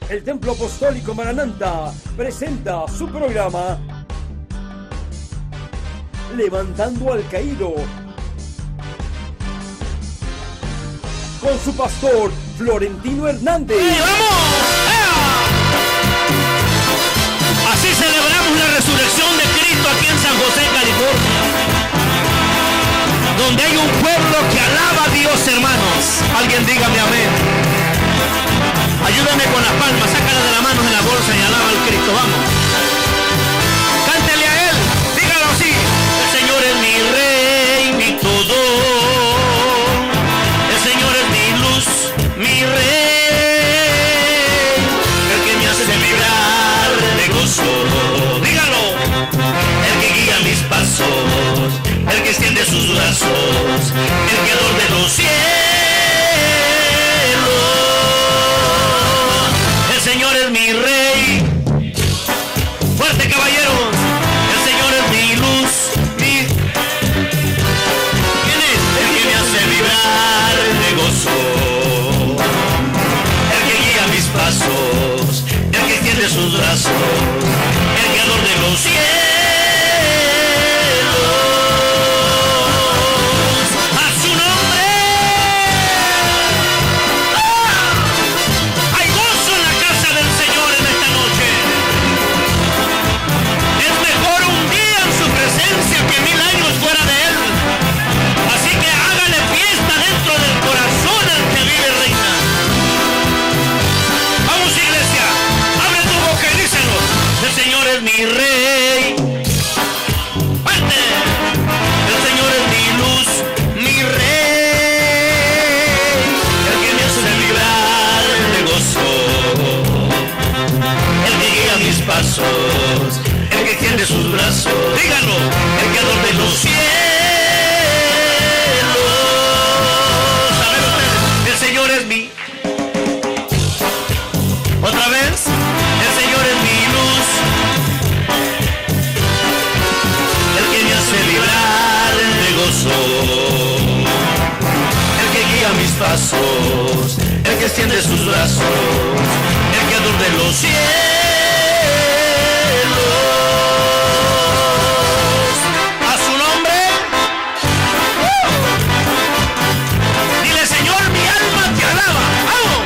El Templo Apostólico Marananta presenta su programa Levantando al Caído, con su pastor Florentino Hernández. ¡Hey, vamos! Así celebramos la resurrección de Cristo aquí en San José, California, donde hay un pueblo que alaba a Dios, hermanos. Alguien dígame amén. Ayúdame con las palmas, sácala de las manos en la bolsa y alaba al Cristo. Vamos. Cántele a Él, dígalo así. El Señor es mi Rey, mi todo. El Señor es mi luz, mi Rey. El que me hace vibrar de gozo. Dígalo. El que guía mis pasos. El que extiende sus brazos. El creador de los cielos. El Señor es mi Rey. Fuerte, caballeros. El Señor es mi luz, mi... ¿Quién es? El que me hace vibrar de gozo. El que guía mis pasos. El que extiende sus brazos. El creador de los cielos. A su nombre. Hay gozo en la casa del Señor en esta noche. Es mejor un día en su presencia que 1000 años fuera de Él. Así que hágale fiesta dentro del corazón al que vive, reina. Vamos, iglesia, abre tu boca y díselo. El Señor es mi Rey. ¡Fuerte! El Señor es mi luz, mi Rey. El que me hace vibrar de gozo. El que guía mis pasos. El que extiende sus brazos. Díganlo. El creador de los cielos. A ver ustedes. El Señor es mi... Otra vez. El Señor es mi luz. El que me hace vibrar de gozo. El que guía mis pasos. El que extiende sus brazos. El creador de los cielos. A su nombre. Dile, Señor, mi alma te alaba. ¡Vamos!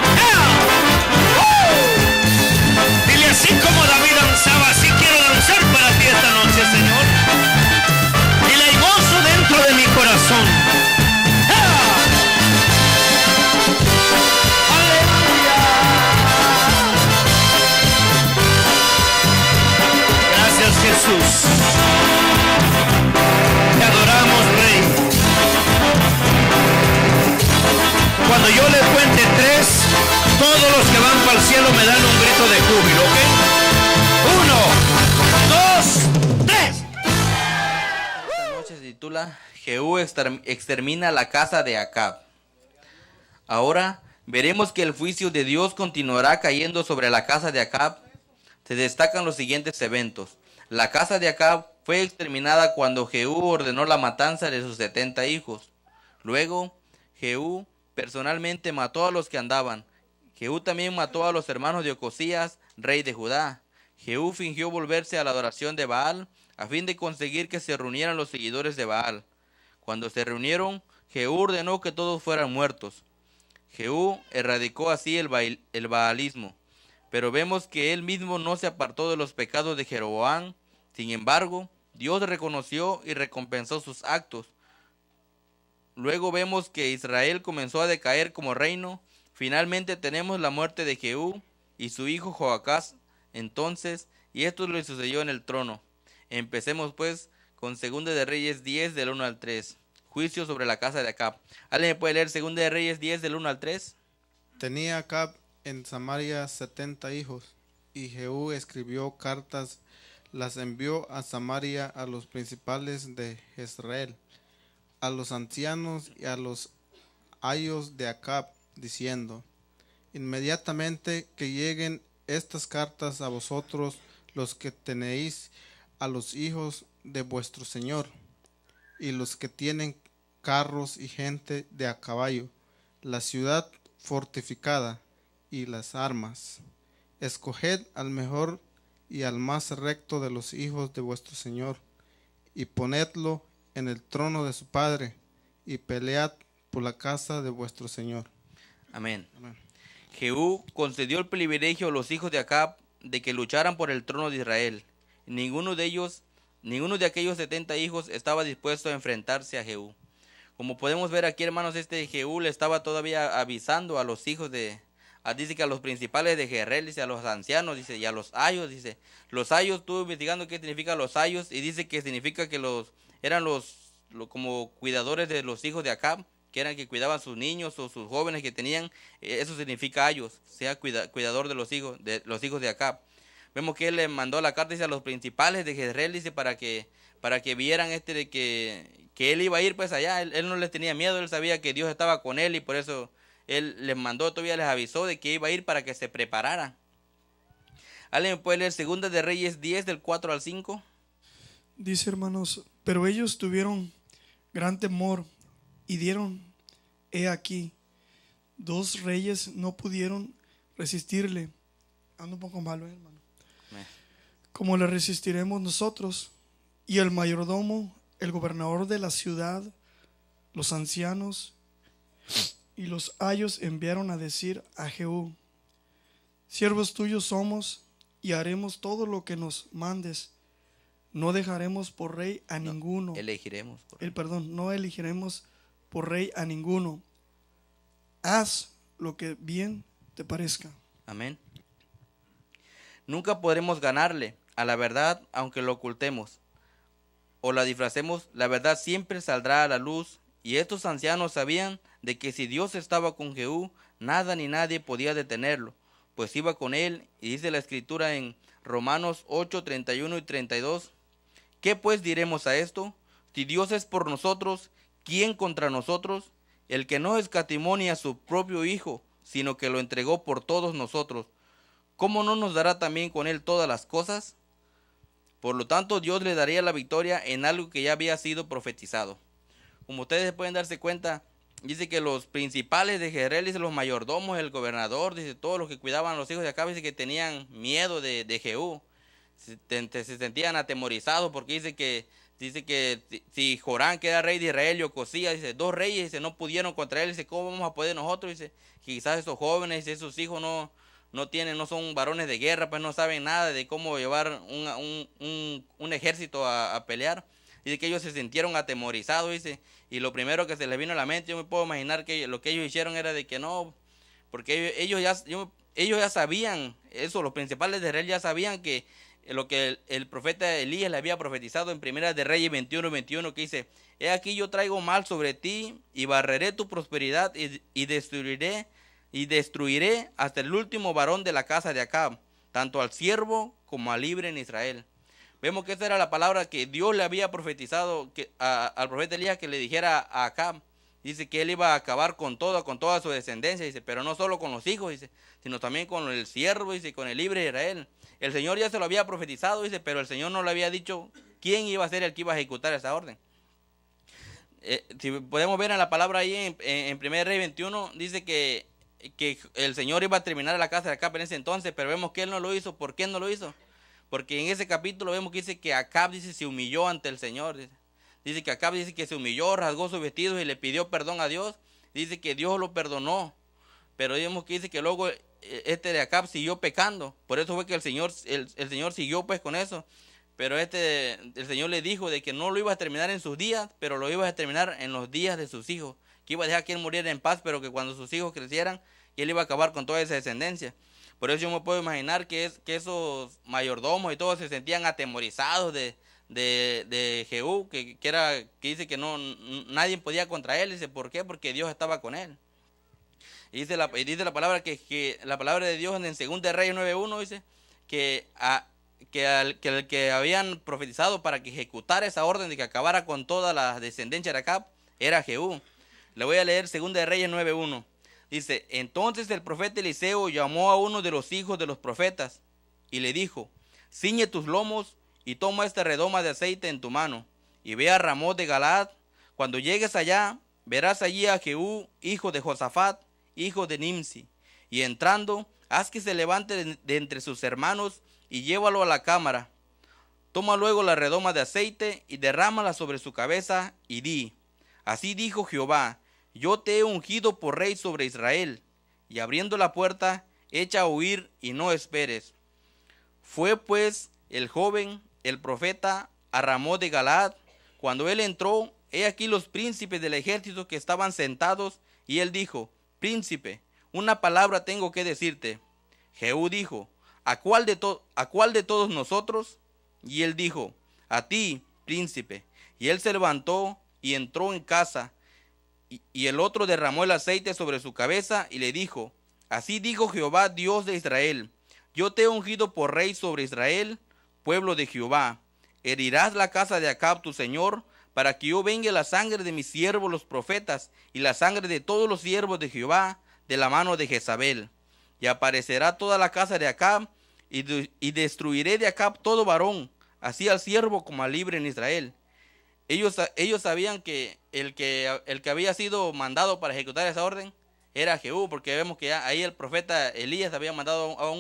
Dile, así como David danzaba, así quiero danzar para ti esta noche, Señor. Dile, hay gozo dentro de mi corazón. Gracias, Jesús. Te adoramos, Rey. Cuando yo les cuente 3, todos los que van para el cielo me dan un grito de júbilo, ¿ok? 1, 2, 3. Esta noche se titula Jehú extermina la casa de Acab. Ahora veremos que el juicio de Dios continuará cayendo sobre la casa de Acab. Se destacan los siguientes eventos. La casa de Acab fue exterminada cuando Jehú ordenó la matanza de sus 70 hijos. Luego, Jehú personalmente mató a los que andaban. Jehú también mató a los hermanos de Ocosías, rey de Judá. Jehú fingió volverse a la adoración de Baal a fin de conseguir que se reunieran los seguidores de Baal. Cuando se reunieron, Jehú ordenó que todos fueran muertos. Jehú erradicó así el baalismo, pero vemos que él mismo no se apartó de los pecados de Jeroboam. Sin embargo, Dios reconoció y recompensó sus actos. Luego vemos que Israel comenzó a decaer como reino. Finalmente tenemos la muerte de Jehú y su hijo Joacás entonces, y esto le sucedió en el trono. Empecemos pues con 2 de Reyes 10 del 1 al 3. Juicio sobre la casa de Acab. ¿Alguien me puede leer 2 de Reyes 10 del 1 al 3? Tenía Acab en Samaria 70 hijos, y Jehú escribió cartas, las envió a Samaria a los principales de Jezreel, a los ancianos y a los ayos de Acab, diciendo: inmediatamente que lleguen estas cartas a vosotros, los que tenéis a los hijos de vuestro señor, y los que tienen carros y gente de a caballo, la ciudad fortificada y las armas, escoged al mejor y al más recto de los hijos de vuestro Señor, y ponedlo en el trono de su padre, y pelead por la casa de vuestro Señor. Amén. Amén. Jehú concedió el privilegio a los hijos de Acab de que lucharan por el trono de Israel. Ninguno de aquellos 70 hijos estaba dispuesto a enfrentarse a Jehú. Como podemos ver aquí, hermanos, Jehú le estaba todavía avisando a los hijos dice que a los principales de Jezreel, dice, a los ancianos, dice, y a los ayos, dice. Los ayos, estuve investigando qué significa los ayos, y dice que significa que eran como cuidadores de los hijos de Acab, que eran que cuidaban sus niños o sus jóvenes que tenían. Eso significa ayos, sea cuidador de los hijos de Acab. Vemos que él le mandó la carta, dice, a los principales de Jezreel, dice, para que vieran de que él iba a ir pues allá. Él no les tenía miedo, él sabía que Dios estaba con él, y por eso él les mandó, todavía les avisó de que iba a ir para que se prepararan. ¿Alguien me puede leer 2 de Reyes 10 del 4 al 5? Dice, hermanos, pero ellos tuvieron gran temor y dieron, he aquí, 2 reyes no pudieron resistirle. Ando un poco malo, hermano. ¿Cómo le resistiremos nosotros? Y el mayordomo, el gobernador de la ciudad, los ancianos y los ayos enviaron a decir a Jehú: siervos tuyos somos y haremos todo lo que nos mandes. No dejaremos por rey a ninguno. Elegiremos. No elegiremos por rey a ninguno. Haz lo que bien te parezca. Amén. Nunca podremos ganarle a la verdad aunque lo ocultemos o la disfracemos. La verdad siempre saldrá a la luz, y estos ancianos sabían de que si Dios estaba con Jehú, nada ni nadie podía detenerlo, pues iba con él. Y dice la escritura en Romanos 8, 31 y 32: ¿qué pues diremos a esto? Si Dios es por nosotros, ¿quién contra nosotros? El que no escatimó ni a su propio Hijo, sino que lo entregó por todos nosotros, ¿cómo no nos dará también con él todas las cosas? Por lo tanto, Dios le daría la victoria en algo que ya había sido profetizado. Como ustedes pueden darse cuenta, dice que los principales de Jezreel, dice, los mayordomos, el gobernador, dice, todos los que cuidaban a los hijos de Acab, dice que tenían miedo de Jehú. Se sentían atemorizados, porque dice que si Jorán, que era rey de Israel, y Ocosías, dice, 2 reyes, dice, no pudieron contra él. Dice, ¿cómo vamos a poder nosotros? Dice, quizás esos jóvenes, dice, esos hijos no son varones de guerra, pues no saben nada de cómo llevar un ejército a pelear. Dice que ellos se sintieron atemorizados, dice, y lo primero que se les vino a la mente, yo me puedo imaginar que lo que ellos hicieron era de que no, porque ellos ya sabían eso. Los principales de Israel ya sabían que lo que el profeta Elías le había profetizado en 1 de Reyes 21, que dice: he aquí yo traigo mal sobre ti y barreré tu prosperidad y destruiré hasta el último varón de la casa de Acab, tanto al siervo como al libre en Israel. Vemos que esa era la palabra que Dios le había profetizado al profeta Elías, que le dijera a Acab. Dice que él iba a acabar con toda su descendencia, dice, pero no solo con los hijos, dice, sino también con el siervo, dice, con el libre de Israel. El Señor ya se lo había profetizado, dice, pero el Señor no le había dicho quién iba a ser el que iba a ejecutar esa orden. Si podemos ver en la palabra ahí en 1 Rey 21, dice que el Señor iba a terminar la casa de Acab en ese entonces, pero vemos que él no lo hizo. ¿Por qué no lo hizo? Porque en ese capítulo vemos que dice que Acab, dice, se humilló ante el Señor. Dice que Acab, dice, que se humilló, rasgó sus vestidos y le pidió perdón a Dios. Dice que Dios lo perdonó. Pero vemos que dice que luego de Acab siguió pecando. Por eso fue que el Señor siguió pues con eso. Pero el Señor le dijo de que no lo iba a terminar en sus días, pero lo iba a terminar en los días de sus hijos. Que iba a dejar que él muriera en paz, pero que cuando sus hijos crecieran, él iba a acabar con toda esa descendencia. Por eso yo me puedo imaginar que esos mayordomos y todos se sentían atemorizados de Jehú, que dice que nadie podía contra él. Dice, ¿por qué? Porque Dios estaba con él. Y dice la palabra que la palabra de Dios en 2 de Reyes 9:1 dice que el que habían profetizado para que ejecutara esa orden de que acabara con toda la descendencia de Acab era Jehú. Le voy a leer 2 de Reyes 9:1. Dice: entonces el profeta Eliseo llamó a uno de los hijos de los profetas y le dijo: ciñe tus lomos y toma esta redoma de aceite en tu mano y ve a Ramot de Galaad. Cuando llegues allá, verás allí a Jehú, hijo de Josafat, hijo de Nimsi, y entrando, haz que se levante de entre sus hermanos y llévalo a la cámara. Toma luego la redoma de aceite y derrámala sobre su cabeza y di, así dijo Jehová, yo te he ungido por rey sobre Israel. Y abriendo la puerta, echa a huir y no esperes. Fue pues el joven, el profeta, a Ramón de Galaad. Cuando él entró, he aquí los príncipes del ejército que estaban sentados, y él dijo, príncipe, una palabra tengo que decirte. Jehú dijo, ¿a cuál de todos nosotros? Y él dijo, a ti, príncipe. Y él se levantó y entró en casa. Y el otro derramó el aceite sobre su cabeza y le dijo, así dijo Jehová, Dios de Israel, yo te he ungido por rey sobre Israel, pueblo de Jehová. Herirás la casa de Acab tu señor, para que yo vengue la sangre de mis siervos los profetas y la sangre de todos los siervos de Jehová de la mano de Jezabel. Y aparecerá toda la casa de Acab, y destruiré de Acab todo varón, así al siervo como al libre en Israel. Ellos sabían que el que había sido mandado para ejecutar esa orden era Jehú, porque vemos que ahí el profeta Elías había mandado a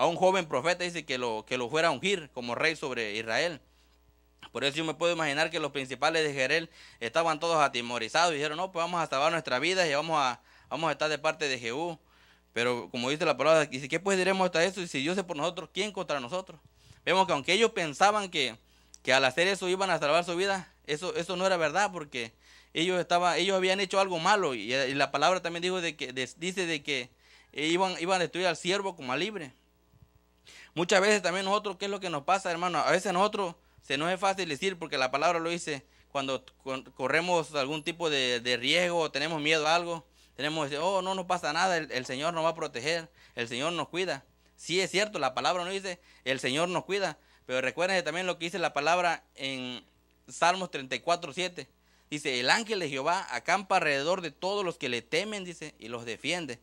un joven profeta, dice que lo fuera a ungir como rey sobre Israel. Por eso yo me puedo imaginar que los principales de Jezreel estaban todos atemorizados y dijeron, no, pues vamos a salvar nuestra vida y vamos a estar de parte de Jehú. Pero como dice la palabra, dice, ¿qué pues diremos hasta eso? Y si Dios es por nosotros, ¿quién contra nosotros? Vemos que aunque ellos pensaban que al hacer eso iban a salvar su vida, eso no era verdad, porque ellos habían hecho algo malo, y la palabra también dice de que iban a destruir al siervo como al libre. Muchas veces también nosotros, ¿qué es lo que nos pasa, hermano? A veces nosotros se nos es fácil decir, porque la palabra lo dice, cuando corremos algún tipo de riesgo o tenemos miedo a algo, tenemos que decir, oh, no nos pasa nada, el Señor nos va a proteger, el Señor nos cuida. Sí, es cierto, la palabra nos dice, el Señor nos cuida, pero recuerden también lo que dice la palabra en Salmos 34:7. Dice, el ángel de Jehová acampa alrededor de todos los que le temen, dice, y los defiende.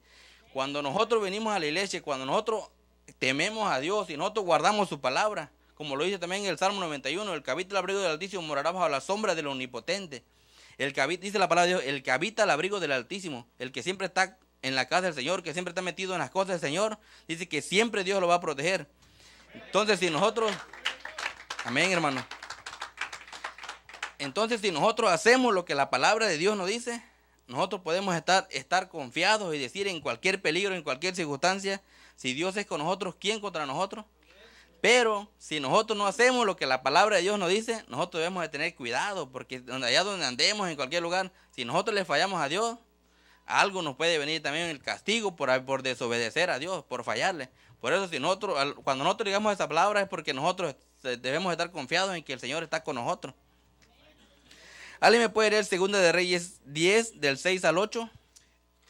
Cuando nosotros venimos a la iglesia, cuando nosotros tememos a Dios y nosotros guardamos su palabra, como lo dice también en el Salmo 91, el que habita el abrigo del Altísimo morará bajo la sombra del Omnipotente. Dice la palabra de Dios, el que habita el abrigo del Altísimo, el que siempre está en la casa del Señor, que siempre está metido en las cosas del Señor, dice que siempre Dios lo va a proteger. Entonces, si nosotros, amén, hermano. Entonces, si nosotros hacemos lo que la palabra de Dios nos dice, nosotros podemos estar confiados y decir en cualquier peligro, en cualquier circunstancia, si Dios es con nosotros, ¿quién contra nosotros? Pero si nosotros no hacemos lo que la palabra de Dios nos dice, nosotros debemos de tener cuidado, porque allá donde andemos, en cualquier lugar, si nosotros le fallamos a Dios, algo nos puede venir también el castigo por desobedecer a Dios, por fallarle. Por eso cuando nosotros digamos esa palabra es porque nosotros debemos estar confiados en que el Señor está con nosotros. ¿Alguien me puede leer 2 de Reyes 10, del 6 al 8?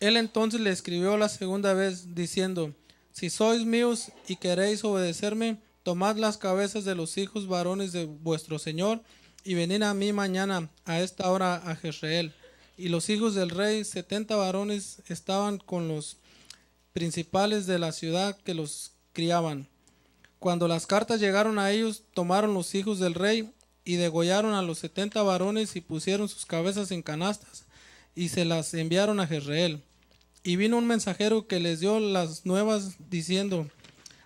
Él entonces le escribió la segunda vez, diciendo, si sois míos y queréis obedecerme, tomad las cabezas de los hijos varones de vuestro señor, y venid a mí mañana a esta hora a Jezreel. Y los hijos del rey, 70 varones, estaban con los principales de la ciudad que los criaban. Cuando las cartas llegaron a ellos, tomaron los hijos del rey y degollaron a los 70 varones y pusieron sus cabezas en canastas y se las enviaron a Jezreel. Y vino un mensajero que les dio las nuevas diciendo,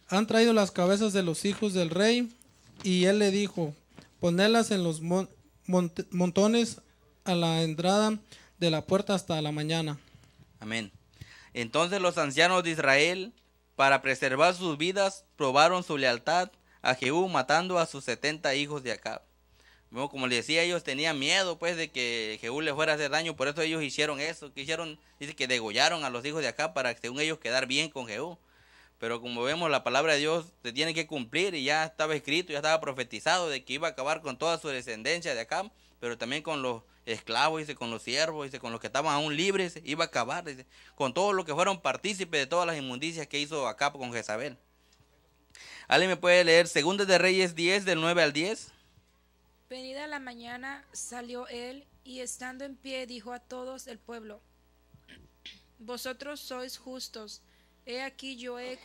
han traído las cabezas de los hijos del rey. Y él le dijo, ponedlas en los montones a la entrada de la puerta hasta la mañana. Amén. Entonces los ancianos de Israel, para preservar sus vidas, probaron su lealtad a Jehú, matando a sus 70 hijos de Acab. Bueno, como les decía, ellos tenían miedo pues de que Jehú les fuera a hacer daño, por eso ellos hicieron eso, dice que degollaron a los hijos de Acab para según ellos quedar bien con Jehú. Pero como vemos, la palabra de Dios se tiene que cumplir, y ya estaba escrito, ya estaba profetizado de que iba a acabar con toda su descendencia de Acab, pero también con los esclavos, dice, con los siervos, dice, con los que estaban aún libres, iba a acabar, dice, con todos los que fueron partícipes de todas las inmundicias que hizo Acab con Jezabel. ¿Alguien me puede leer 2 de Reyes 10, del 9 al 10? Venida la mañana salió él, y estando en pie dijo a todos el pueblo, vosotros sois justos, he aquí yo he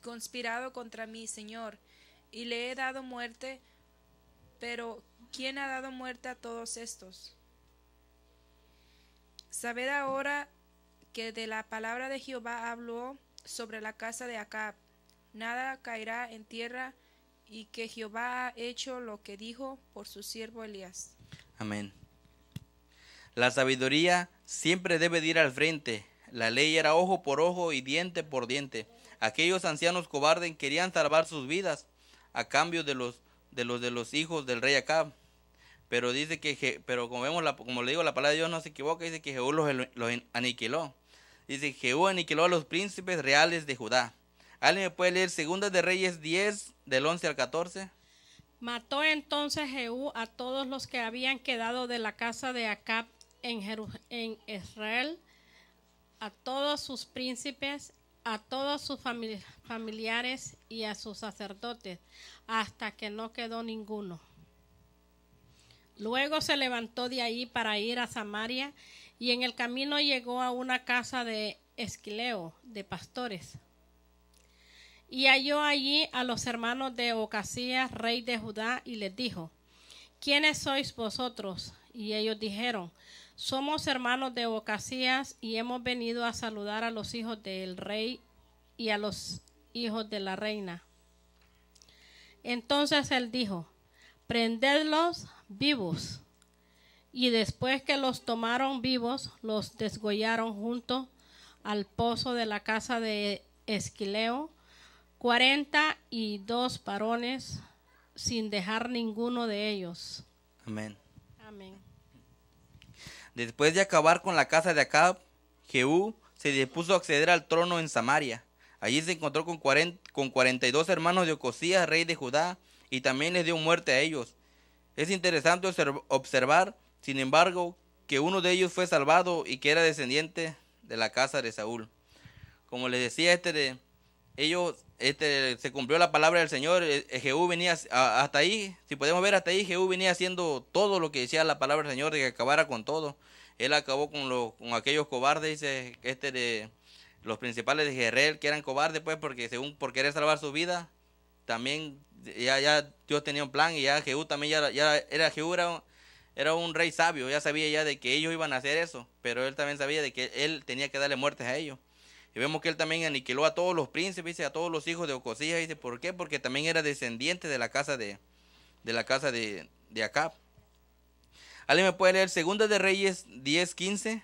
conspirado contra mi Señor, y le he dado muerte, pero ¿quién ha dado muerte a todos estos? Sabed ahora que de la palabra de Jehová habló sobre la casa de Acab. Nada caerá en tierra, y que Jehová ha hecho lo que dijo por su siervo Elías. Amén. La sabiduría siempre debe de ir al frente. La ley era ojo por ojo y diente por diente. Aquellos ancianos cobardes querían salvar sus vidas a cambio de los hijos del rey Acab. Pero dice pero como vemos, como le digo, la palabra de Dios no se equivoca, dice que Jehú los aniquiló. Dice, Jehú aniquiló a los príncipes reales de Judá. ¿Alguien me puede leer 2 de Reyes 10, del 11 al 14? Mató entonces Jehú a todos los que habían quedado de la casa de Acab en Israel, a todos sus príncipes, a todos sus familiares y a sus sacerdotes, hasta que no quedó ninguno. Luego se levantó de ahí para ir a Samaria, y en el camino llegó a una casa de Esquileo, de pastores. Y halló allí a los hermanos de Ocasías, rey de Judá, y les dijo, ¿quiénes sois vosotros? Y ellos dijeron, somos hermanos de Ocasías, y hemos venido a saludar a los hijos del rey y a los hijos de la reina. Entonces él dijo, prendedlos vivos. Y después que los tomaron vivos, los desgollaron junto al pozo de la casa de Esquileo, 42 varones, sin dejar ninguno de ellos. Amén. Amén. Después de acabar con la casa de Acab, Jehú se dispuso a acceder al trono en Samaria. Allí se encontró con 42 hermanos de Ocosías, rey de Judá, y también les dio muerte a ellos. Es interesante observar, sin embargo, que uno de ellos fue salvado y que era descendiente de la casa de Saúl. Como les decía, se cumplió la palabra del Señor. Jehú venía hasta ahí, si podemos ver hasta ahí, Jehú venía haciendo todo lo que decía la palabra del Señor, de que acabara con todo. Él acabó con aquellos cobardes, dice, los principales de Jezreel, que eran cobardes, pues, porque por querer salvar su vida, también ya Dios tenía un plan, y ya Jehú también era un rey sabio, ya sabía ya de que ellos iban a hacer eso, pero él también sabía de que él tenía que darle muertes a ellos. Y vemos que él también aniquiló a todos los príncipes, a todos los hijos de Ocosías. Dice, ¿por qué? Porque también era descendiente de la casa de Acab. ¿Alguien me puede leer 2 de Reyes 10:15?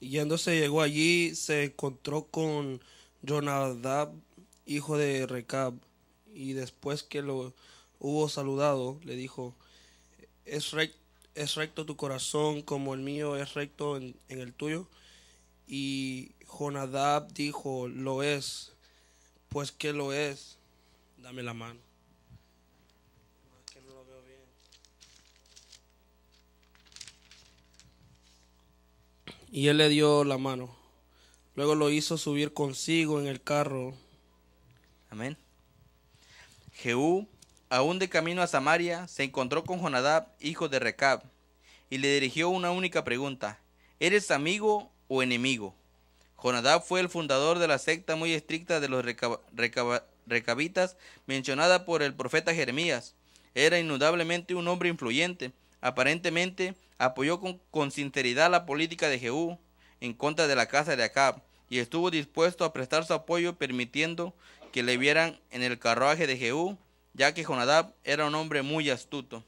Y yéndose llegó allí, se encontró con Jonadab, hijo de Recab, y después que lo hubo saludado, le dijo, ¿es recto tu corazón como el mío es recto en el tuyo? Y Jonadab dijo, lo es. Pues que lo es, dame la mano. Es que no lo veo bien. Y él le dio la mano. Luego lo hizo subir consigo en el carro. Amén. Jehú, aún de camino a Samaria, se encontró con Jonadab, hijo de Recab, y le dirigió una única pregunta: ¿eres amigo o enemigo? Jonadab fue el fundador de la secta muy estricta de los recabitas, mencionada por el profeta Jeremías. Era indudablemente un hombre influyente. Aparentemente apoyó con sinceridad la política de Jehú en contra de la casa de Acab, y estuvo dispuesto a prestar su apoyo, permitiendo que le vieran en el carruaje de Jehú, ya que Jonadab era un hombre muy astuto.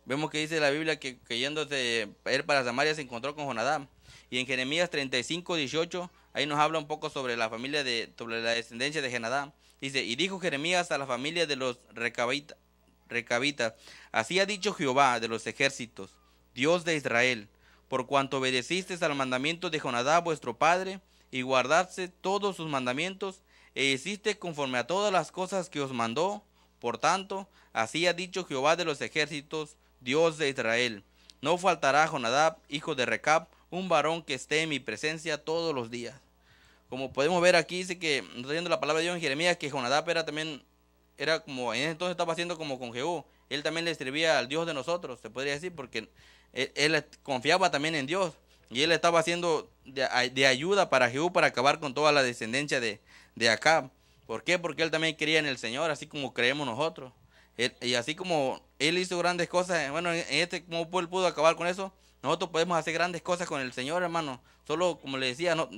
Vemos que dice la Biblia que yéndose él para Samaria se encontró con Jonadab. Y en Jeremías 35:18, ahí nos habla un poco sobre la familia sobre la descendencia de Jonadab. Dice, y dijo Jeremías a la familia de los recabitas, así ha dicho Jehová de los ejércitos, Dios de Israel, por cuanto obedecisteis al mandamiento de Jonadab vuestro padre, y guardaste todos sus mandamientos, e hiciste conforme a todas las cosas que os mandó, por tanto, así ha dicho Jehová de los ejércitos, Dios de Israel, no faltará a Jonadab, hijo de Recab, un varón que esté en mi presencia todos los días. Como podemos ver aquí, dice que, nos está diciendo la palabra de Dios en Jeremías, que Jonadab era como, en ese entonces estaba haciendo como con Jehú. Él también le servía al Dios de nosotros, se podría decir, porque él confiaba también en Dios. Y él estaba haciendo de ayuda para Jehú para acabar con toda la descendencia de Acab. ¿Por qué? Porque él también creía en el Señor, así como creemos nosotros. Y así como él hizo grandes cosas, bueno, como él pudo acabar con eso, nosotros podemos hacer grandes cosas con el Señor, hermano. Solo, como le decía, no,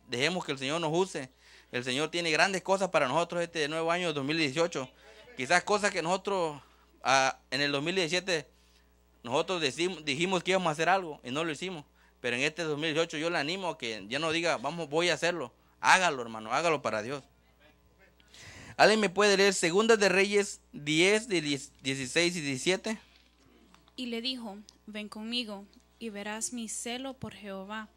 dejemos que el Señor nos use. El Señor tiene grandes cosas para nosotros este nuevo año 2018. Quizás cosas que nosotros en el 2017 nosotros dijimos que íbamos a hacer algo y no lo hicimos. Pero en este 2018 yo le animo a que ya no diga, voy a hacerlo. Hágalo, hermano, hágalo para Dios. ¿Alguien me puede leer Segunda de Reyes 10, 16 y 17? Y le dijo, ven conmigo, y verás mi celo por Jehová.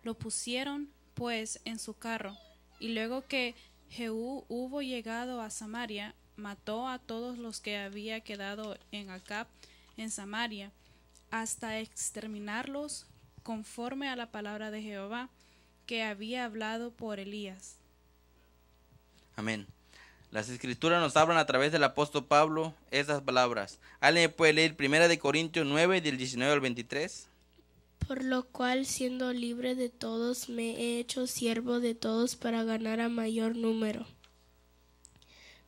Lo pusieron, pues, en su carro, y luego que Jehú hubo llegado a Samaria, mató a todos los que había quedado en Acab, en Samaria, hasta exterminarlos, conforme a la palabra de Jehová, que había hablado por Elías. Amén. Las escrituras nos hablan a través del apóstol Pablo esas palabras. ¿Alguien puede leer 1 Corintios 9, del 19 al 23? Por lo cual, siendo libre de todos, me he hecho siervo de todos para ganar a mayor número.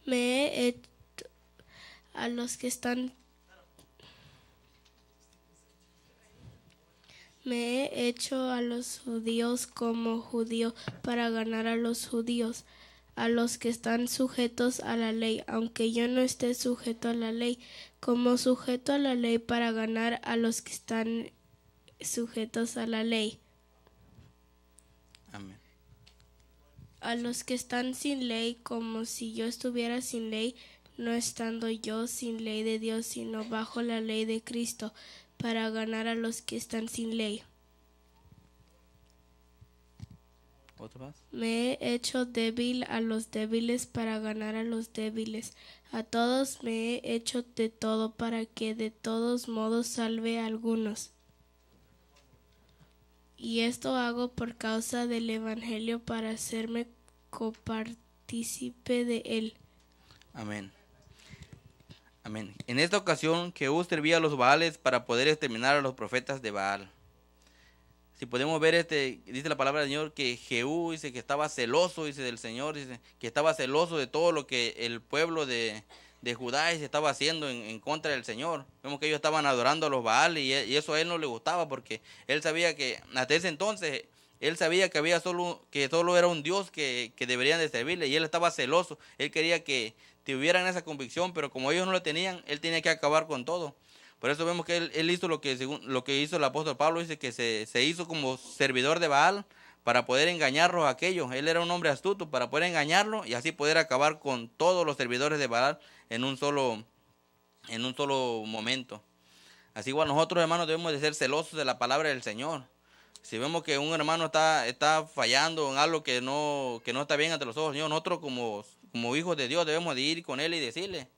Me he hecho a los que están... Me he hecho a los judíos como judío para ganar a los judíos, a los que están sujetos a la ley, aunque yo no esté sujeto a la ley, como sujeto a la ley para ganar a los que están sujetos a la ley. Amén. A los que están sin ley, como si yo estuviera sin ley, no estando yo sin ley de Dios, sino bajo la ley de Cristo, para ganar a los que están sin ley. ¿Otro más? Me he hecho débil a los débiles para ganar a los débiles. A todos me he hecho de todo para que de todos modos salve a algunos. Y esto hago por causa del Evangelio, para hacerme copartícipe de él. Amén. Amén. En esta ocasión, Jehú servía a los Baales para poder exterminar a los profetas de Baal. Si podemos ver, dice la palabra del Señor que Jehú dice que estaba celoso, dice del Señor, dice que estaba celoso de todo lo que el pueblo de Judá se estaba haciendo en contra del Señor. Vemos que ellos estaban adorando a los Baales y eso a él no le gustaba, porque él sabía que hasta ese entonces él sabía que había solo era un Dios que deberían de servirle, y él estaba celoso. Él quería que tuvieran esa convicción, pero como ellos no lo tenían, él tenía que acabar con todo. Por eso vemos que él hizo lo que hizo el apóstol Pablo, dice que se hizo como servidor de Baal para poder engañarlos a aquellos. Él era un hombre astuto para poder engañarlos y así poder acabar con todos los servidores de Baal en un solo momento. Así igual nosotros, hermanos, debemos de ser celosos de la palabra del Señor. Si vemos que un hermano está fallando en algo que no está bien ante los ojos del Señor, nosotros como hijos de Dios debemos de ir con él y decirle.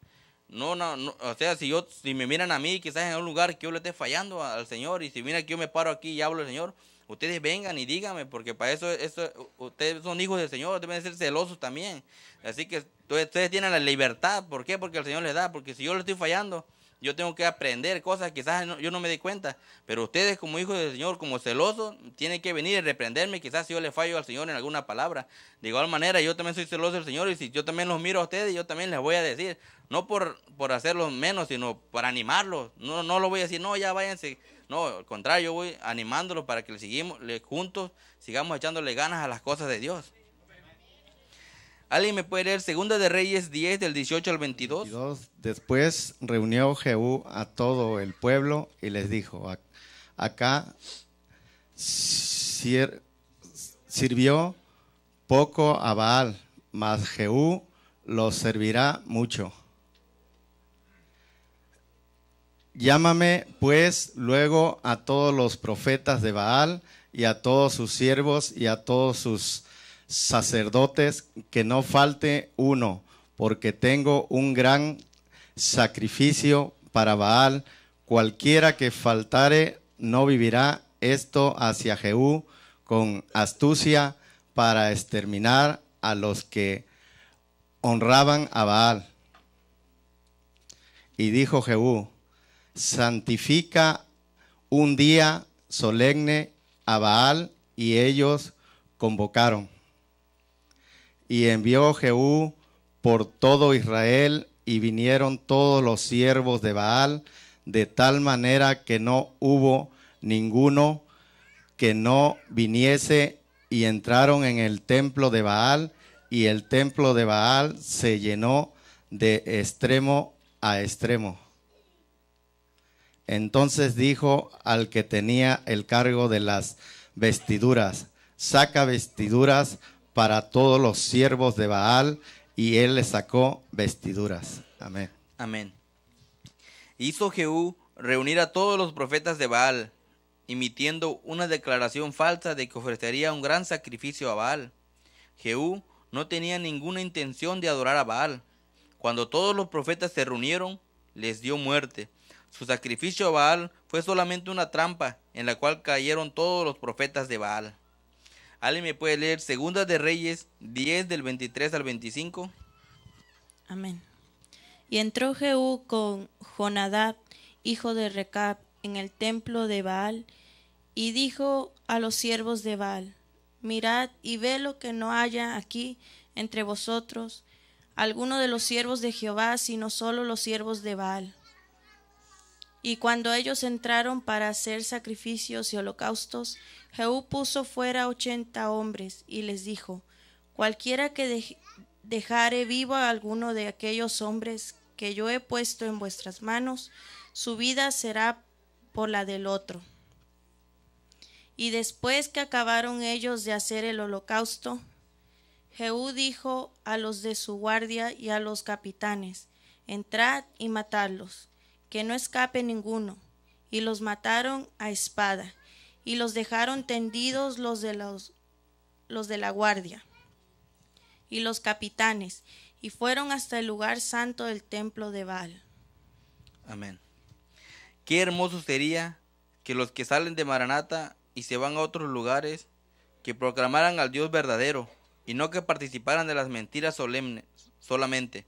No, o sea, si me miran a mí, quizás en un lugar que yo le esté fallando al Señor, y si mira que yo me paro aquí y hablo al Señor, ustedes vengan y díganme, porque para eso ustedes son hijos del Señor, deben ser celosos también. Así que ustedes tienen la libertad. ¿Por qué? Porque el Señor les da. Porque si yo le estoy fallando, yo tengo que aprender cosas, quizás yo no me di cuenta, pero ustedes como hijos del Señor, como celosos, tienen que venir y reprenderme, quizás si yo le fallo al Señor en alguna palabra. De igual manera, yo también soy celoso del Señor, y si yo también los miro a ustedes, yo también les voy a decir, no por hacerlos menos, sino para animarlos. No lo voy a decir, no, ya váyanse. No, al contrario, yo voy animándolos para que juntos sigamos echándole ganas a las cosas de Dios. ¿Alguien me puede leer Segunda de Reyes 10, del 18 al 22? Después reunió Jehú a todo el pueblo y les dijo, acá sirvió poco a Baal, mas Jehú los servirá mucho. Llámame pues luego a todos los profetas de Baal y a todos sus siervos y a todos sus sacerdotes, que no falte uno, porque tengo un gran sacrificio para Baal. Cualquiera que faltare no vivirá. Esto hacia Jehú con astucia para exterminar a los que honraban a Baal. Y dijo Jehú, santifica un día solemne a Baal, y ellos convocaron. Y envió Jehú por todo Israel y vinieron todos los siervos de Baal, de tal manera que no hubo ninguno que no viniese, y entraron en el templo de Baal, y el templo de Baal se llenó de extremo a extremo. Entonces dijo al que tenía el cargo de las vestiduras: saca vestiduras para todos los siervos de Baal, y él le sacó vestiduras. Amén. Amén. Hizo Jehú reunir a todos los profetas de Baal, emitiendo una declaración falsa de que ofrecería un gran sacrificio a Baal. Jehú no tenía ninguna intención de adorar a Baal. Cuando todos los profetas se reunieron, les dio muerte. Su sacrificio a Baal fue solamente una trampa en la cual cayeron todos los profetas de Baal. ¿Alguien me puede leer Segunda de Reyes 10 del 23 al 25? Amén. Y entró Jehú con Jonadab, hijo de Recab, en el templo de Baal, y dijo a los siervos de Baal: mirad y ve lo que no haya aquí entre vosotros alguno de los siervos de Jehová, sino solo los siervos de Baal. Y cuando ellos entraron para hacer sacrificios y holocaustos, Jehú puso fuera 80 hombres, y les dijo: cualquiera que dejare vivo a alguno de aquellos hombres que yo he puesto en vuestras manos, su vida será por la del otro. Y después que acabaron ellos de hacer el holocausto, Jehú dijo a los de su guardia y a los capitanes: entrad y matadlos, que no escape ninguno. Y los mataron a espada, y los dejaron tendidos los de la guardia y los capitanes, y fueron hasta el lugar santo del templo de Baal. Amén. Qué hermoso sería que los que salen de Maranata y se van a otros lugares, que proclamaran al Dios verdadero, y no que participaran de las mentiras solemnes solamente,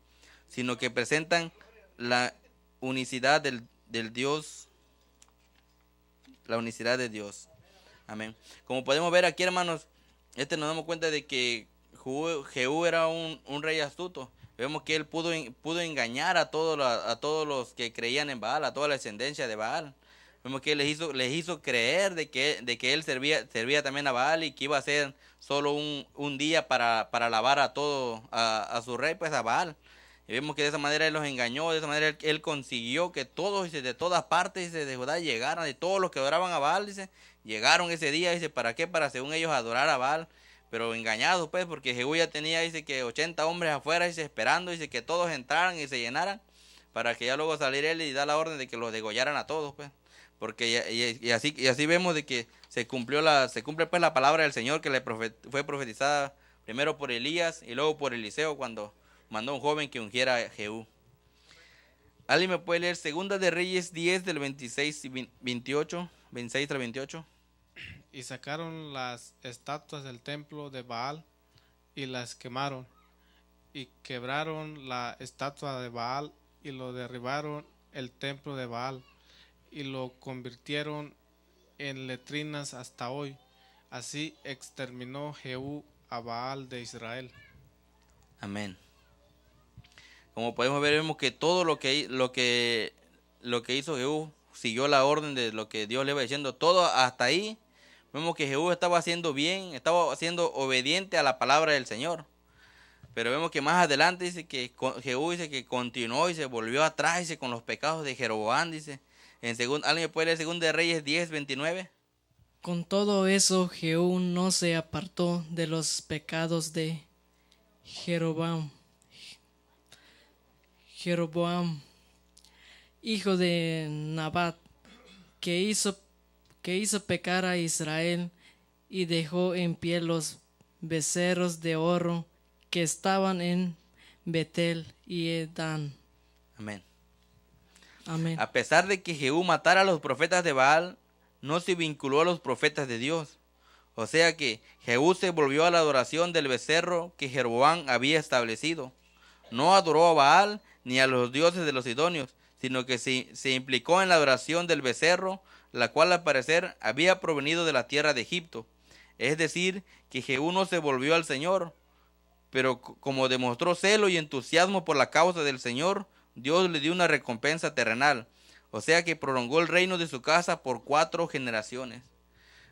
sino que presentan la unicidad del Dios, la unicidad de Dios. Amén. Como podemos ver aquí, hermanos, nos damos cuenta de que Jehú era un rey astuto. Vemos que él pudo engañar a todos los que creían en Baal, a toda la descendencia de Baal. Vemos que les hizo creer de que él servía también a Baal, y que iba a ser solo un día para alabar a su rey, pues a Baal. Y vemos que de esa manera él los engañó, de esa manera él consiguió que todos, dice, de todas partes, dice, de Judá llegaran, de todos los que adoraban a Baal, dice, llegaron ese día, dice, ¿para qué? Para según ellos adorar a Baal, pero engañados, pues, porque Jehú ya tenía, dice, que 80 hombres afuera, dice, esperando, dice, que todos entraran y se llenaran, para que ya luego salir él y dar la orden de que los degollaran a todos, pues. Porque y así vemos de que se cumple pues la palabra del Señor que fue profetizada primero por Elías y luego por Eliseo, cuando mandó a un joven que ungiera a Jehú. ¿Alguien me puede leer Segunda de Reyes 10 del 26 al 28? Y sacaron las estatuas del templo de Baal y las quemaron, y quebraron la estatua de Baal y lo derribaron el templo de Baal, y lo convirtieron en letrinas hasta hoy. Así exterminó Jehú a Baal de Israel. Amén. Como podemos ver, vemos que todo lo que hizo Jehú siguió la orden de lo que Dios le iba diciendo. Todo hasta ahí vemos que Jehú estaba haciendo bien, estaba siendo obediente a la palabra del Señor. Pero vemos que más adelante dice que Jehú dice que continuó y se volvió atrás, dice, con los pecados de Jeroboam, dice. ¿Alguien puede leer Segunda de Reyes 10, 29? Con todo eso, Jehú no se apartó de los pecados de Jeroboam, hijo de Nabat, que hizo pecar a Israel, y dejó en pie los becerros de oro que estaban en Betel y Edán. Amén. Amén. A pesar de que Jehú matara a los profetas de Baal, no se vinculó a los profetas de Dios. O sea que Jehú se volvió a la adoración del becerro que Jeroboam había establecido. No adoró a Baal ni a los dioses de los sidonios, sino que se implicó en la adoración del becerro, la cual al parecer había provenido de la tierra de Egipto. Es decir, que Jehú no se volvió al Señor, como demostró celo y entusiasmo por la causa del Señor, Dios le dio una recompensa terrenal. O sea que prolongó el reino de su casa por 4 generaciones.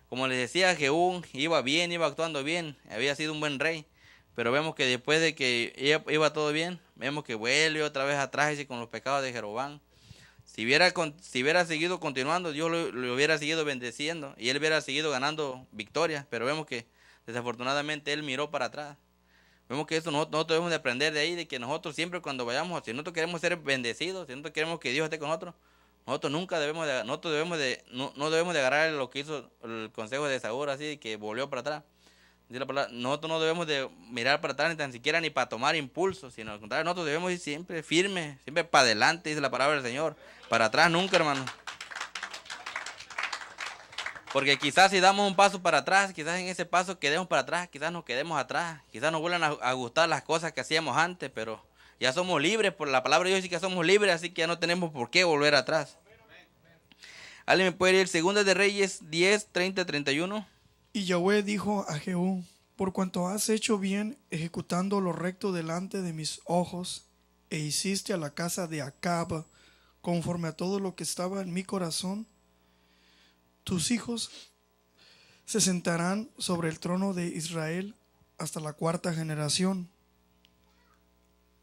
Como les decía, Jehú iba bien, iba actuando bien, había sido un buen rey. Pero vemos que después de que iba todo bien, vemos que vuelve otra vez atrás y con los pecados de Jeroboam. Si hubiera seguido continuando, Dios lo hubiera seguido bendeciendo y él hubiera seguido ganando victorias. Pero vemos que desafortunadamente él miró para atrás. Vemos que eso nosotros debemos de aprender de ahí, de que nosotros siempre cuando vayamos, si nosotros queremos ser bendecidos, si nosotros queremos que Dios esté con nosotros, nosotros nunca debemos de, no debemos de agarrar lo que hizo el consejo de Saúl, así que volvió para atrás. Dice la palabra, nosotros no debemos de mirar para atrás ni tan siquiera ni para tomar impulso, sino al contrario, nosotros debemos ir siempre firmes, siempre para adelante, dice la palabra del Señor. Para atrás nunca, hermano. Porque quizás si damos un paso para atrás, quizás en ese paso que demos para atrás, quizás nos quedemos atrás, quizás nos vuelvan a gustar las cosas que hacíamos antes, pero ya somos libres, por la palabra de Dios dice que somos libres, así que ya no tenemos por qué volver atrás. ¿Alguien me puede leer 2 de Reyes 10, 30, 31? Y Yahweh dijo a Jehú: por cuanto has hecho bien ejecutando lo recto delante de mis ojos, e hiciste a la casa de Acab conforme a todo lo que estaba en mi corazón, tus hijos se sentarán sobre el trono de Israel hasta la 4ª generación.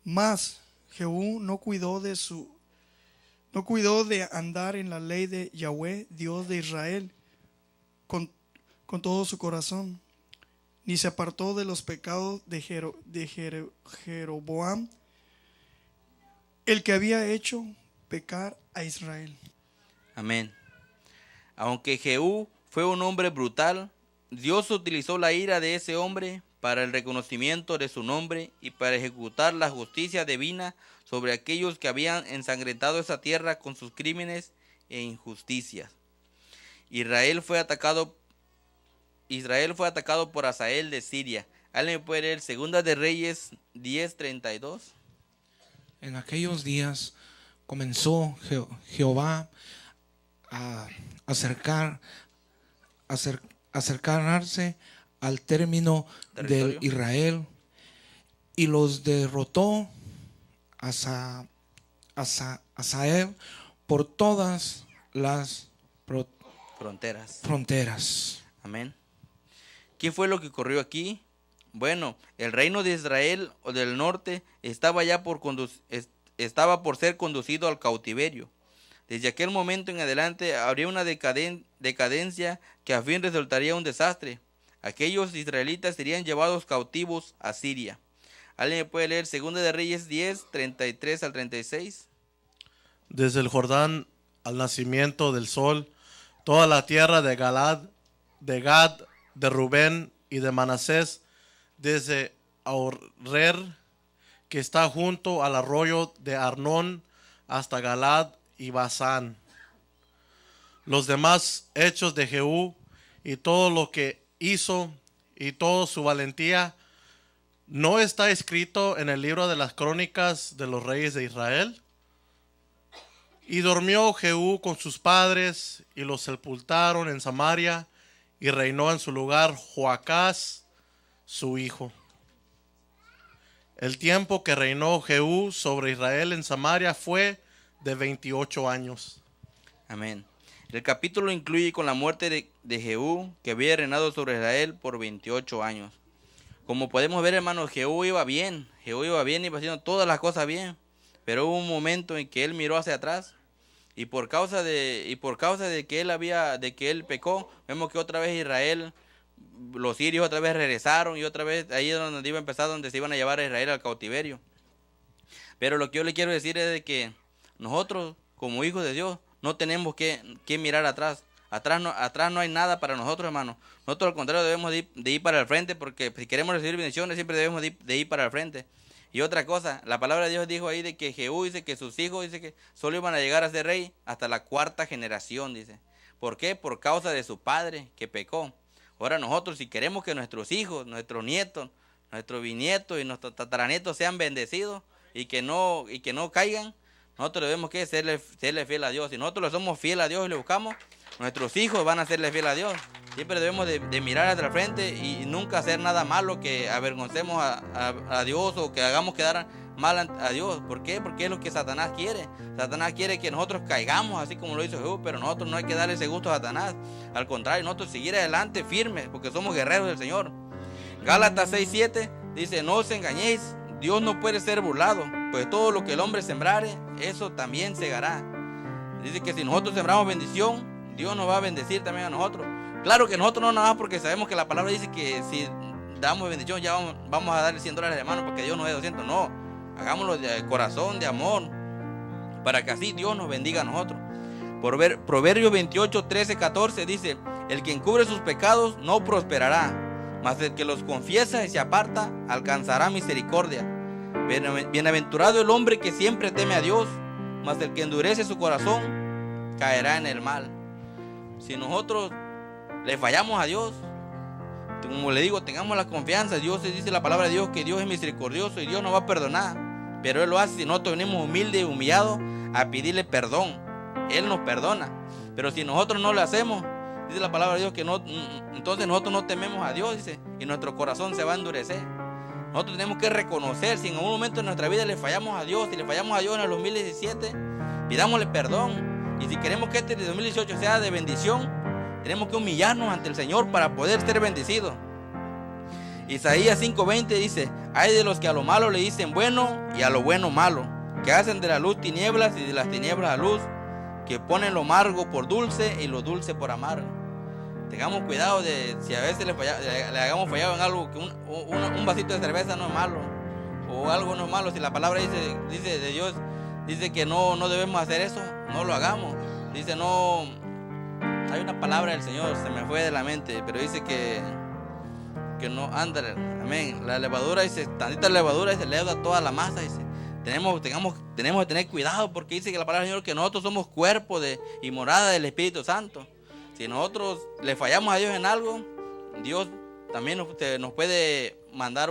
Mas Jehú no cuidó de andar en la ley de Yahweh, Dios de Israel, con todo su corazón, ni se apartó de los pecados de Jeroboam, el que había hecho pecar a Israel. Amén. Aunque Jehú fue un hombre brutal, Dios utilizó la ira de ese hombre para el reconocimiento de su nombre y para ejecutar la justicia divina sobre aquellos que habían ensangrentado esa tierra con sus crímenes e injusticias. Israel fue atacado por Hazael de Siria. ¿Alguien me puede leer 2 de Reyes 10:32? En aquellos días comenzó Jehová a acercarse al término de Israel y los derrotó a Hazael por todas las fronteras. Amén. ¿Qué fue lo que ocurrió aquí? Bueno, el reino de Israel o del norte estaba por ser conducido al cautiverio. Desde aquel momento en adelante habría una decadencia que a fin resultaría un desastre. Aquellos israelitas serían llevados cautivos a Siria. ¿Alguien me puede leer 2 de Reyes 10, 33 al 36? Desde el Jordán al nacimiento del sol, toda la tierra de Gad, de Rubén y de Manasés, desde Aroer, que está junto al arroyo de Arnón, hasta Galad y Basán. Los demás hechos de Jehú y todo lo que hizo y toda su valentía, ¿no está escrito en el libro de las crónicas de los reyes de Israel? Y durmió Jehú con sus padres y los sepultaron en Samaria, y reinó en su lugar Joacás, su hijo. El tiempo que reinó Jehú sobre Israel en Samaria fue de 28 años. Amén. El capítulo incluye con la muerte de Jehú, que había reinado sobre Israel por 28 años. Como podemos ver, hermanos, Jehú iba bien, iba haciendo todas las cosas bien, pero hubo un momento en que él miró hacia atrás y por causa de que él pecó, vemos que otra vez Israel, los sirios otra vez regresaron y otra vez ahí es donde iba a empezar, donde se iban a llevar a Israel al cautiverio. Pero lo que yo le quiero decir es de que nosotros, como hijos de Dios, no tenemos que mirar atrás. Atrás no hay nada para nosotros, hermanos. Nosotros al contrario debemos de ir para el frente, porque si queremos recibir bendiciones siempre debemos de ir para el frente. Y otra cosa, la palabra de Dios dijo ahí de que Jehú dice que sus hijos dice que solo iban a llegar a ser rey hasta la 4ª generación, dice. ¿Por qué? Por causa de su padre que pecó. Ahora nosotros, si queremos que nuestros hijos, nuestros nietos, nuestros bisnietos y nuestros tataranietos sean bendecidos y que no caigan, nosotros debemos que serle fiel a Dios. Si nosotros le somos fiel a Dios y le buscamos, nuestros hijos van a serle fiel a Dios. Siempre debemos de mirar hacia el frente y nunca hacer nada malo que avergoncemos a Dios o que hagamos quedar mal a Dios. ¿Por qué? Porque es lo que Satanás quiere. Satanás quiere que nosotros caigamos, así como lo hizo Jesús, pero nosotros no hay que darle ese gusto a Satanás. Al contrario, nosotros seguir adelante firmes, porque somos guerreros del Señor. Gálatas 6:7 dice: no os engañéis, Dios no puede ser burlado, pues todo lo que el hombre sembrare, eso también segará. Dice que si nosotros sembramos bendición, Dios nos va a bendecir también a nosotros. Claro que nosotros no nada más porque sabemos que la palabra dice que si damos bendición ya vamos a darle $100 de mano porque Dios nos dé 200. No, hagámoslo de corazón, de amor, para que así Dios nos bendiga a nosotros. Proverbios 28, 13, 14 dice: el que encubre sus pecados no prosperará, mas el que los confiesa y se aparta alcanzará misericordia. Bienaventurado el hombre que siempre teme a Dios, mas el que endurece su corazón caerá en el mal. Si nosotros le fallamos a Dios, como le digo, tengamos la confianza. Dios dice la palabra de Dios que Dios es misericordioso y Dios nos va a perdonar, pero Él lo hace si nosotros venimos humildes y humillados a pedirle perdón. Él nos perdona, pero si nosotros no lo hacemos, dice la palabra de Dios que no, entonces nosotros no tememos a Dios, dice, y nuestro corazón se va a endurecer. Nosotros tenemos que reconocer si en algún momento de nuestra vida le fallamos a Dios. Si le fallamos a Dios en el 2017, pidámosle perdón. Y si queremos que este 2018 sea de bendición, tenemos que humillarnos ante el Señor para poder ser bendecidos. Isaías 5:20 dice: hay de los que a lo malo le dicen bueno y a lo bueno malo, que hacen de la luz tinieblas y de las tinieblas a luz, que ponen lo amargo por dulce y lo dulce por amargo. Tengamos cuidado de si a veces le hagamos fallado en algo, que un vasito de cerveza no es malo, o algo no es malo. Si la palabra dice de Dios, dice que no debemos hacer eso, no lo hagamos. Dice no, hay una palabra del Señor, se me fue de la mente, pero dice que no, ándale, amén. La levadura, dice, tantita levadura, dice, leuda toda la masa, dice. Tenemos que tener cuidado, porque dice que la palabra del Señor que nosotros somos cuerpo y morada del Espíritu Santo. Si nosotros le fallamos a Dios en algo, Dios también nos puede mandar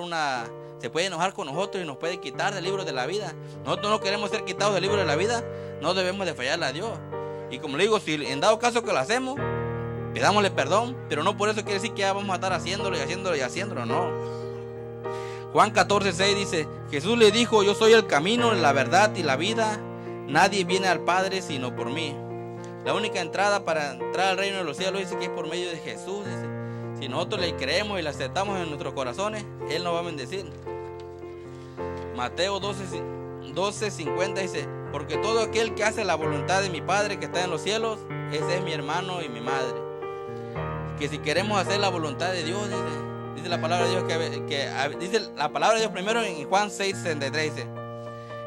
se puede enojar con nosotros y nos puede quitar del libro de la vida. Nosotros no queremos ser quitados del libro de la vida, no debemos de fallarle a Dios. Y como le digo, si en dado caso que lo hacemos, pidámosle perdón, pero no por eso quiere decir que ya vamos a estar haciéndolo y haciéndolo y haciéndolo, no. Juan 14:6 dice: Jesús le dijo: yo soy el camino, la verdad y la vida, nadie viene al Padre sino por mí. La única entrada para entrar al reino de los cielos, dice que es por medio de Jesús, dice. Si nosotros le creemos y le aceptamos en nuestros corazones, Él nos va a bendecir. Mateo 12:50 dice: porque todo aquel que hace la voluntad de mi Padre que está en los cielos, ese es mi hermano y mi madre. Que si queremos hacer la voluntad de Dios, dice la palabra de Dios dice la palabra de Dios primero en Juan 6:63 dice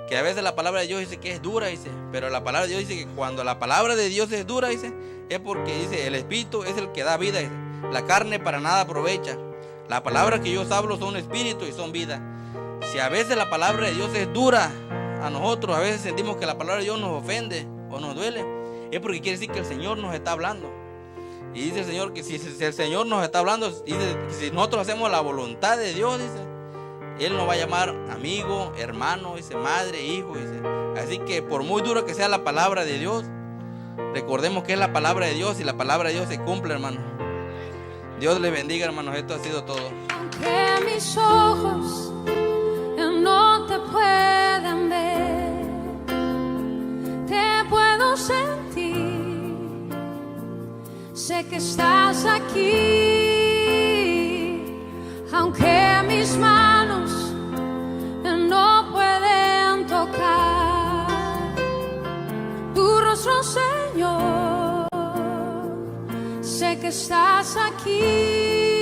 que a veces la palabra de Dios dice que es dura, dice, pero la palabra de Dios dice que cuando la palabra de Dios es dura, dice, es porque dice el Espíritu es el que da vida, dice. La carne para nada aprovecha. Las palabras que yo os hablo son espíritu y son vida. Si a veces la palabra de Dios es dura a nosotros, a veces sentimos que la palabra de Dios nos ofende o nos duele, es porque quiere decir que el Señor nos está hablando. Y dice el Señor que si el Señor nos está hablando, dice que si nosotros hacemos la voluntad de Dios, dice, Él nos va a llamar amigo, hermano, dice, madre, hijo, dice. Así que por muy duro que sea la palabra de Dios, recordemos que es la palabra de Dios y la palabra de Dios se cumple, hermano. Dios le bendiga, hermanos. Esto ha sido todo. Aunque mis ojos no te puedan ver, te puedo sentir. Sé que estás aquí. Aunque mis manos no pueden tocar tu rostro, Señor, sé que estás aquí.